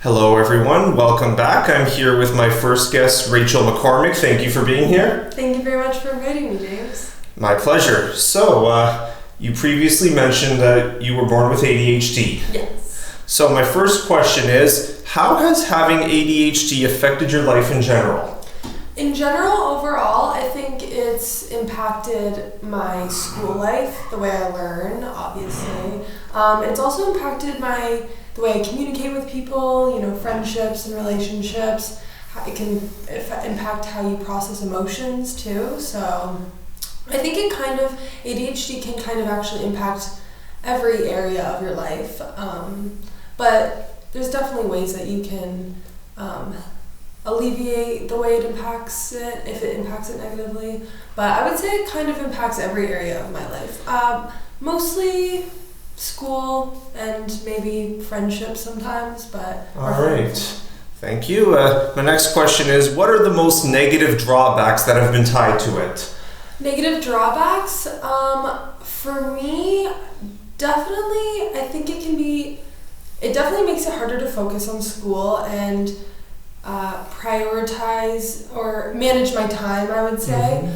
Hello everyone, welcome back. I'm here with my first guest, Rachael McCormick. Thank you for being here. Thank you very much for inviting me, James. My pleasure. So, you previously mentioned that you were born with ADHD. Yes. So my first question is, how has having ADHD affected your life in general? In general, overall, I think it's impacted my school life, the way I learn, obviously. It's also impacted the way I communicate with people, friendships and relationships. It can impact how you process emotions too. So I think ADHD can kind of actually impact every area of your life. But there's definitely ways that you can alleviate the way it impacts it, if it impacts it negatively. But I would say it kind of impacts every area of my life. Mostly school and maybe friendships sometimes, but... All right. Thank you. My next question is, what are the most negative drawbacks that have been tied to it? Negative drawbacks? For me, definitely, I think it definitely makes it harder to focus on school and prioritize or manage my time, I would say.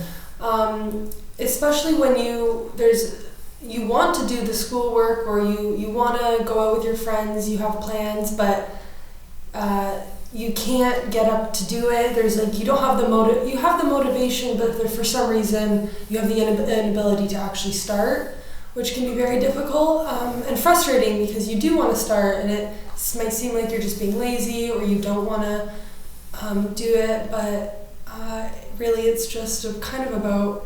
Especially when you want to do the schoolwork or you want to go out with your friends, you have plans, but you can't get up to do it. You don't have you have the motivation, but for some reason you have the inability to actually start, which can be very difficult and frustrating because you do want to start and it might seem like you're just being lazy or you don't want to do it, but really it's just kind of about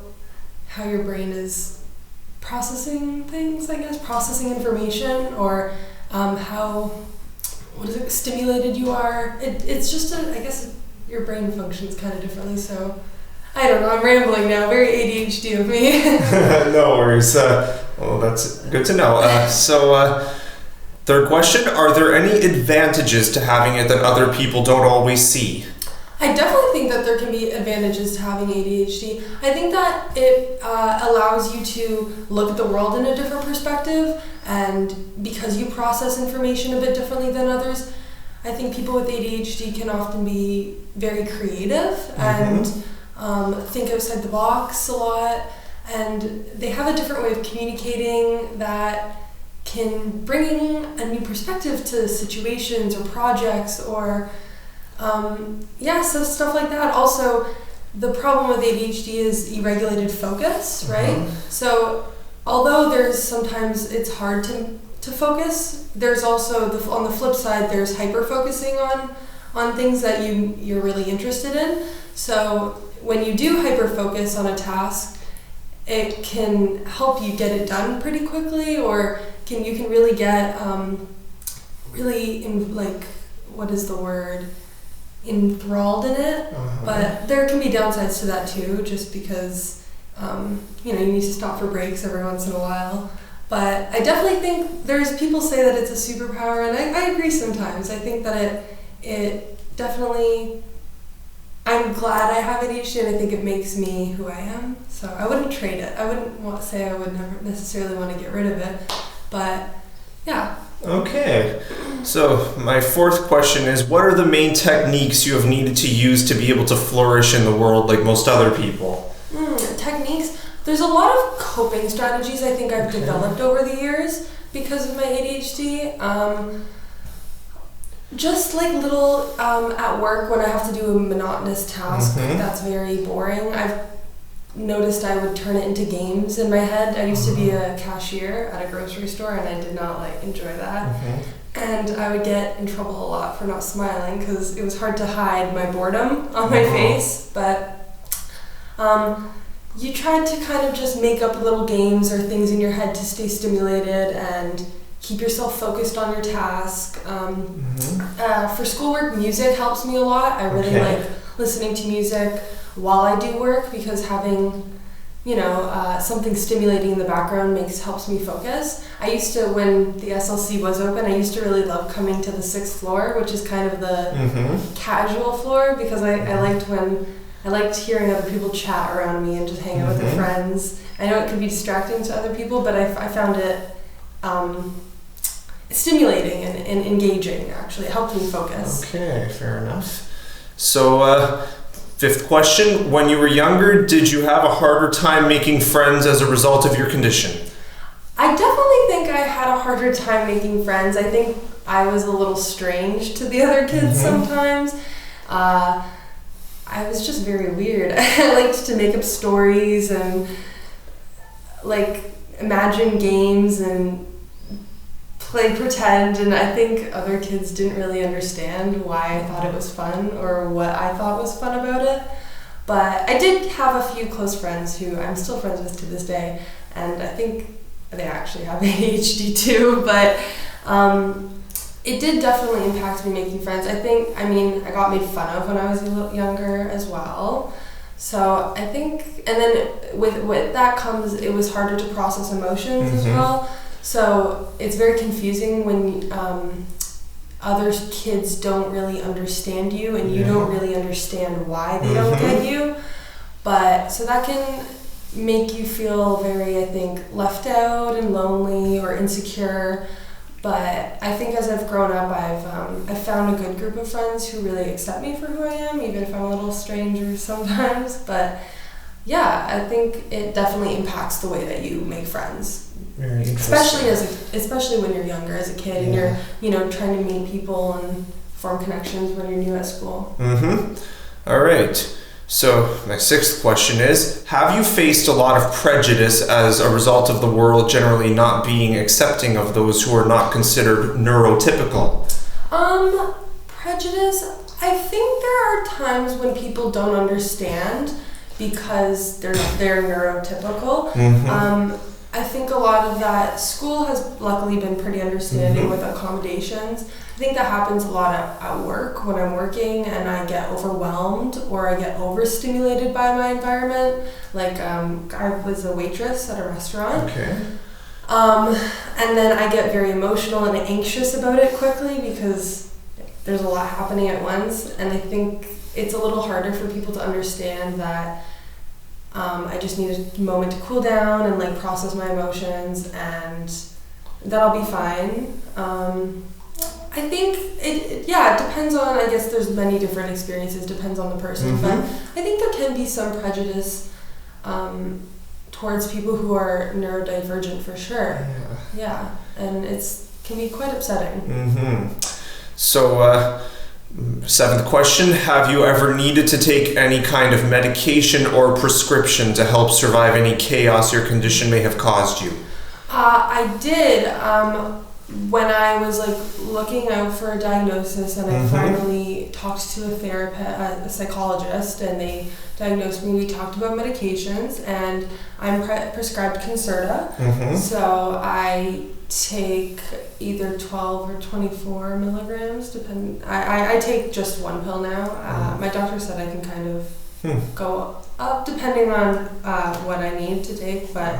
how your brain is processing things, I guess, processing information, or how stimulated you are. It's just I guess your brain functions kind of differently, so I don't know, I'm rambling now, very ADHD of me. No worries. Well, that's good to know. So, third question, are there any advantages to having it that other people don't always see? I definitely think that there can be advantages to having ADHD. I think that it allows you to look at the world in a different perspective, and because you process information a bit differently than others, I think people with ADHD can often be very creative and think outside the box a lot, and they have a different way of communicating that can bring a new perspective to situations or projects or so stuff like that. Also, the problem with ADHD is irregulated focus, right? So although there's sometimes it's hard to focus, there's also on the flip side there's hyper focusing on things that you're really interested in. So when you do hyper focus on a task, it can help you get it done pretty quickly, or you can really get enthralled in it. But there can be downsides to that too, just because you need to stop for breaks every once in a while. But I definitely think there's people say that it's a superpower, and I agree sometimes. I think that it definitely, I'm glad I have ADHD, and I think it makes me who I am. So I wouldn't trade it. I wouldn't say I would never necessarily want to get rid of it, but yeah. Okay, so my fourth question is, what are the main techniques you have needed to use to be able to flourish in the world like most other people? Techniques? There's a lot of coping strategies I think I've developed over the years because of my ADHD. Just like little at work when I have to do a monotonous task that's very boring, I've noticed I would turn it into games in my head. I used to be a cashier at a grocery store, and I did not enjoy that. And I would get in trouble a lot for not smiling because it was hard to hide my boredom on my face. But you tried to kind of just make up little games or things in your head to stay stimulated and keep yourself focused on your task. For schoolwork, music helps me a lot. I really like listening to music while I do work because having something stimulating in the background helps me focus. I used to, when the SLC was open, I used to really love coming to the 6th floor, which is kind of the casual floor, because I liked hearing other people chat around me and just hang out with their friends. I know it could be distracting to other people, but I found it stimulating and engaging, actually. It helped me focus. Okay, fair enough. So, fifth question. When you were younger, did you have a harder time making friends as a result of your condition? I definitely think I had a harder time making friends. I think I was a little strange to the other kids sometimes. I was just very weird. I liked to make up stories and imagine games and play pretend, and I think other kids didn't really understand why I thought it was fun or what I thought was fun about it. But I did have a few close friends who I'm still friends with to this day, and I think they actually have ADHD too, but it did definitely impact me making friends. I got made fun of when I was younger as well. So I think, and then with that comes, it was harder to process emotions as well. So it's very confusing when other kids don't really understand you and you don't really understand why they don't get you. But so that can make you feel very, I think, left out and lonely or insecure. But I think as I've grown up, I've found a good group of friends who really accept me for who I am, even if I'm a little stranger sometimes. But yeah, I think it definitely impacts the way that you make friends. Very interesting. Especially when you're younger as a kid and you're trying to meet people and form connections when you're new at school. All right. So my sixth question is, have you faced a lot of prejudice as a result of the world generally not being accepting of those who are not considered neurotypical? Prejudice, I think there are times when people don't understand because they're neurotypical. I think a lot of that, school has luckily been pretty understanding with accommodations. I think that happens a lot at work when I'm working and I get overwhelmed or I get overstimulated by my environment. I was a waitress at a restaurant. Okay. And then I get very emotional and anxious about it quickly because there's a lot happening at once. And I think it's a little harder for people to understand that I just need a moment to cool down and process my emotions, and that'll be fine. I think it depends on, I guess there's many different experiences, depends on the person, but I think there can be some prejudice towards people who are neurodivergent for sure. Yeah, and it can be quite upsetting. So, seventh question, have you ever needed to take any kind of medication or prescription to help survive any chaos your condition may have caused you? I did. When I was looking out for a diagnosis and I finally talked to a therapist, a psychologist, and they diagnosed me, we talked about medications, and I'm prescribed Concerta. So I take either 12 or 24 milligrams, I take just one pill now. My doctor said I can kind of go up depending on what I need to take, but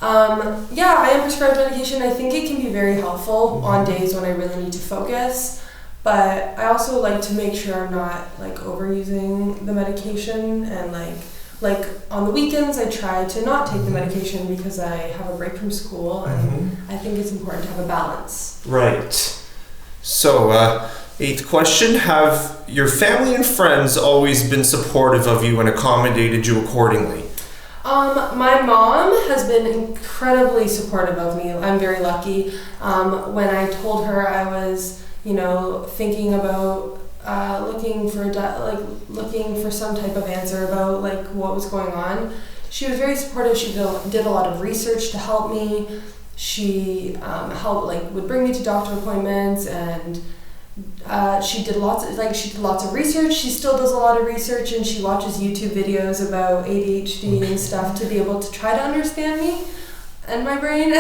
I am prescribed medication. I think it can be very helpful on days when I really need to focus, but I also like to make sure I'm not overusing the medication, and on the weekends I try to not take the medication because I have a break from school, and I think it's important to have a balance. Right. So, eighth question, have your family and friends always been supportive of you and accommodated you accordingly? My mom has been incredibly supportive of me. I'm very lucky. When I told her I was, thinking about looking for some type of answer about what was going on, she was very supportive. She did a lot of research to help me. She would bring me to doctor appointments, and she did lots of research. She still does a lot of research, and she watches YouTube videos about ADHD and stuff to be able to try to understand me and my brain.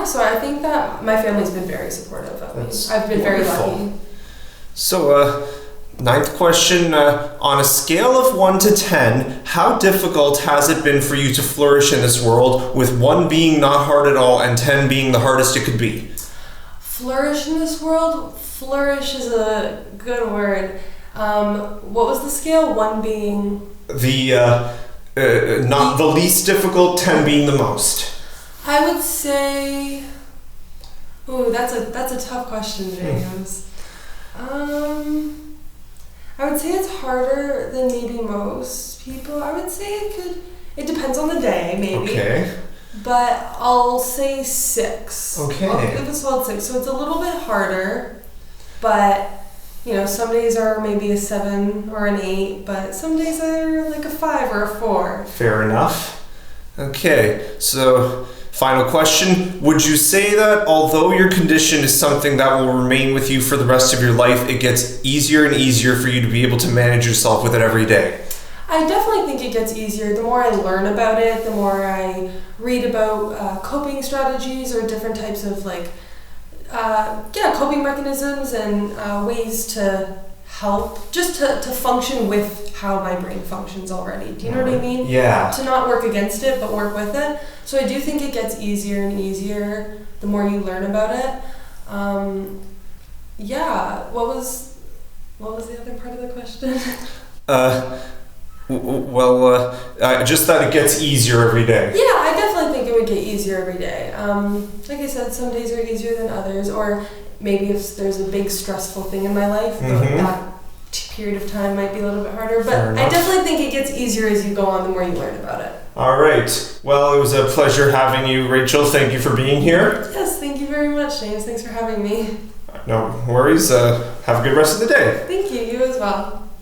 So I think that my family's been very supportive of me. I've been very lucky. So, ninth question, on a scale of 1 to 10, how difficult has it been for you to flourish in this world, with 1 being not hard at all and 10 being the hardest it could be? Flourish in this world? Flourish is a good word. What was the scale? 1 being? Not the least difficult, 10 being the most. I would say Ooh, that's a tough question, James. I would say it's harder than maybe most people. I would say it depends on the day, maybe. Okay. But I'll say 6. Okay. I'll give a solid 6. So it's a little bit harder, but some days are maybe a 7 or an 8, but some days are like a 5 or a 4. Fair enough. Okay, so final question. Would you say that although your condition is something that will remain with you for the rest of your life, it gets easier and easier for you to be able to manage yourself with it every day? I definitely think it gets easier. The more I learn about it, the more I read about coping strategies or different types of coping mechanisms and ways to help, just to function with how my brain functions already. Do you know what I mean? Yeah. To not work against it, but work with it. So I do think it gets easier and easier the more you learn about it. What was the other part of the question? Just that it gets easier every day. Yeah, I definitely think it would get easier every day. Like I said, some days are easier than others, or maybe if there's a big stressful thing in my life, that period of time might be a little bit harder. But I definitely think it gets easier as you go on, the more you learn about it. All right. Well, it was a pleasure having you, Rachel. Thank you for being here. Yes, thank you very much, James. Thanks for having me. No worries. Have a good rest of the day. Thank you. You as well.